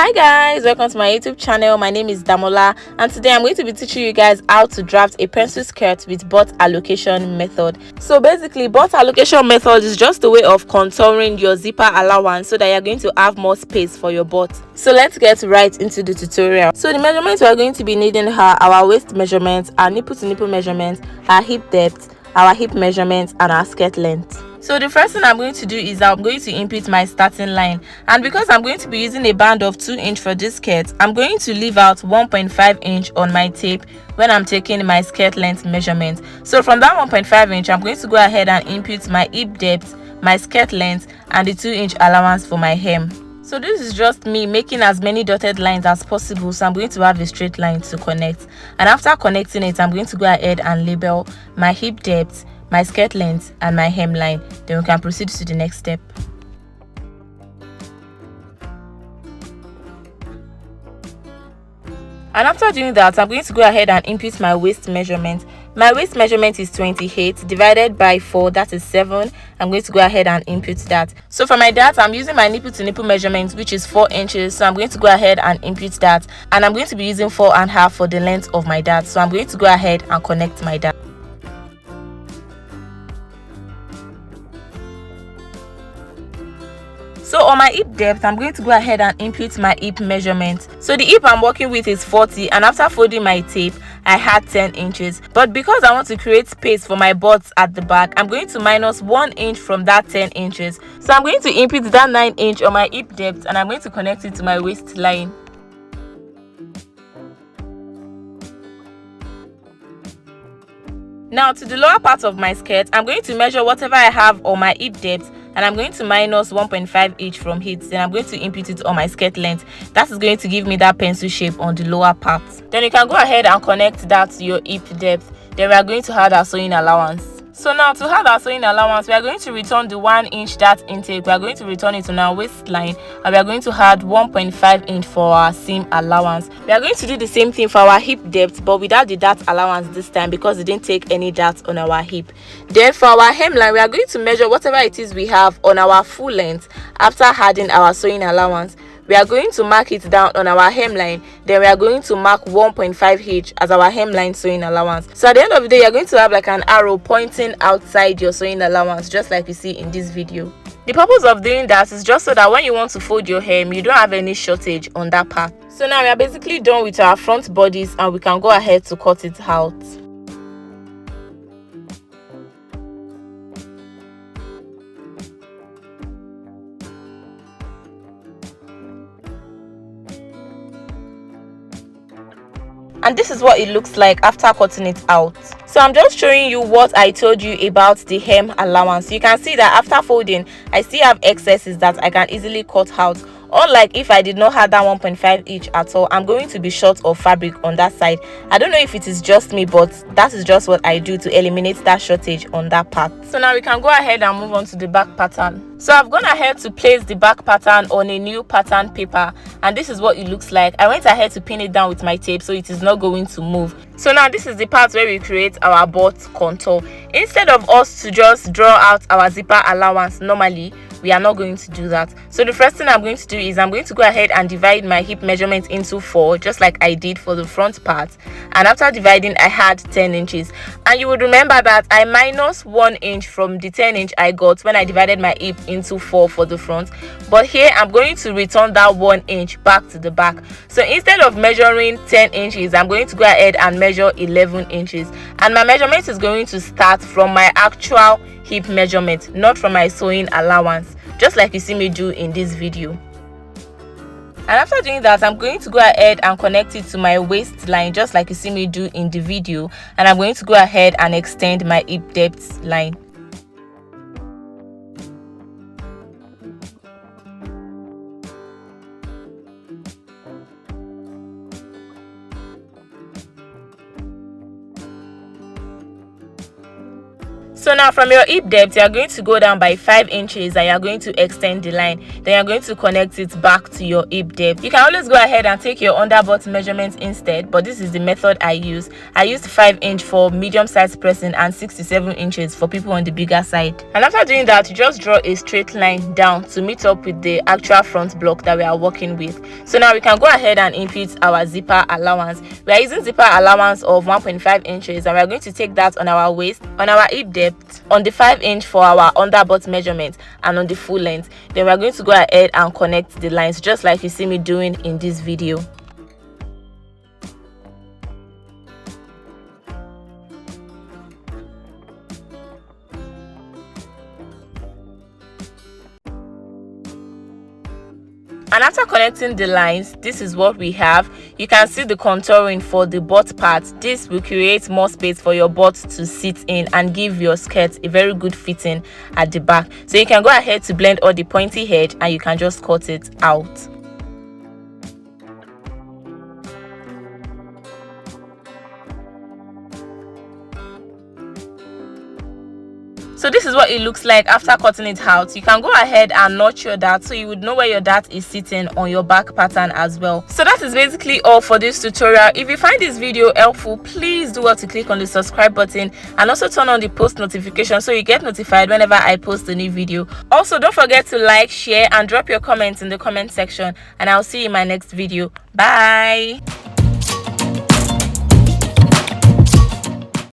Hi guys, welcome to my YouTube channel. My name is Damola and today I'm going to be teaching you guys how to draft a pencil skirt with bot allocation method. So basically, bot allocation method is just a way of contouring your zipper allowance so that you're going to have more space for your bot. So let's get right into the tutorial. So the measurements we are going to be needing are our waist measurements, our nipple to nipple measurements, our hip depth, our hip measurements, and our skirt length. So the first thing I'm going to do is I'm going to input my starting line, and because I'm going to be using a band of 2 inch for this skirt, I'm going to leave out 1.5 inch on my tape when I'm taking my skirt length measurement. So from that 1.5 inch, I'm going to go ahead and input my hip depth, my skirt length, and the 2 inch allowance for my hem. So this is just me making as many dotted lines as possible, so I'm going to have a straight line to connect. And after connecting it, I'm going to go ahead and label my hip depth, my skirt length, and my hemline. Then we can proceed to the next step. And after doing that, I'm going to go ahead and input my waist measurement. My waist measurement is 28 divided by 4, that is 7. I'm going to go ahead and input that. So for my dart, I'm using my nipple to nipple measurement, which is 4 inches. So I'm going to go ahead and input that, and I'm going to be using 4.5 for the length of my dart. So I'm going to go ahead and connect my dart. So on my hip depth, I'm going to go ahead and input my hip measurement. So the hip I'm working with is 40, and after folding my tape, I had 10 inches. But because I want to create space for my butts at the back, I'm going to minus 1 inch from that 10 inches. So I'm going to input that 9 inch on my hip depth, and I'm going to connect it to my waistline. Now to the lower part of my skirt, I'm going to measure whatever I have on my hip depth, and I'm going to minus 1.5 inch from it. Then I'm going to input it on my skirt length. That is going to give me that pencil shape on the lower part. Then you can go ahead and connect that to your hip depth. Then we are going to add our sewing allowance. So now to add our sewing allowance, we are going to return the 1 inch dart intake. We are going to return it on our waistline, and we are going to add 1.5 inch for our seam allowance. We are going to do the same thing for our hip depth, but without the dart allowance this time because we didn't take any darts on our hip. Then for our hemline, we are going to measure whatever it is we have on our full length after adding our sewing allowance. We are going to mark it down on our hemline. Then we are going to mark 1.5 inch as our hemline sewing allowance. So at the end of the day, you're going to have like an arrow pointing outside your sewing allowance, just like you see in this video. The purpose of doing that is just so that when you want to fold your hem, you don't have any shortage on that part. So now we are basically done with our front bodice, and we can go ahead to cut it out. And this is what it looks like after cutting it out. So I'm just showing you what I told you about the hem allowance. You can see that after folding, I still have excesses that I can easily cut out. Unlike if I did not have that 1.5 inch at all, I'm going to be short of fabric on that side. I don't know if it is just me, but that is just what I do to eliminate that shortage on that part. So now we can go ahead and move on to the back pattern. So I've gone ahead to place the back pattern on a new pattern paper, and this is what it looks like. I went ahead to pin it down with my tape so it is not going to move. So now this is the part where we create our butt contour. Instead of us to just draw out our zipper allowance normally, we are not going to do that. So the first thing I'm going to do is I'm going to go ahead and divide my hip measurement into 4, just like I did for the front part. And after dividing, I had 10 inches. And you would remember that I minus 1 inch from the 10 inch I got when I divided my hip into 4 for the front. But here I'm going to return that 1 inch back to the back. So instead of measuring 10 inches, I'm going to go ahead and measure 11 inches. And my measurement is going to start from my actual hip measurement, not from my sewing allowance, just like you see me do in this video. And after doing that, I'm going to go ahead and connect it to my waistline, just like you see me do in the video, and I'm going to go ahead and extend my hip depth line. So now from your hip depth, you are going to go down by 5 inches and you are going to extend the line. Then you are going to connect it back to your hip depth. You can always go ahead and take your underbutt measurements instead, but this is the method I use. I used 5 inch for medium size person and 6 to 7 inches for people on the bigger side. And after doing that, you just draw a straight line down to meet up with the actual front block that we are working with. So now we can go ahead and input our zipper allowance. We are using zipper allowance of 1.5 inches and we are going to take that on our waist, on our hip depth, on the 5 inch for our underbutt measurement, and on the full length. Then we are going to go ahead and connect the lines just like you see me doing in this video. And after connecting the lines, this is what we have. You can see the contouring for the butt part. This will create more space for your butt to sit in and give your skirt a very good fitting at the back. So you can go ahead to blend all the pointy edge and you can just cut it out. So this is what it looks like after cutting it out. You can go ahead and notch your dart so you would know where your dart is sitting on your back pattern as well. So that is basically all for this tutorial. If you find this video helpful, please do well to click on the subscribe button and also turn on the post notification so you get notified whenever I post a new video. Also, don't forget to like, share and drop your comments in the comment section, and I'll see you in my next video. Bye.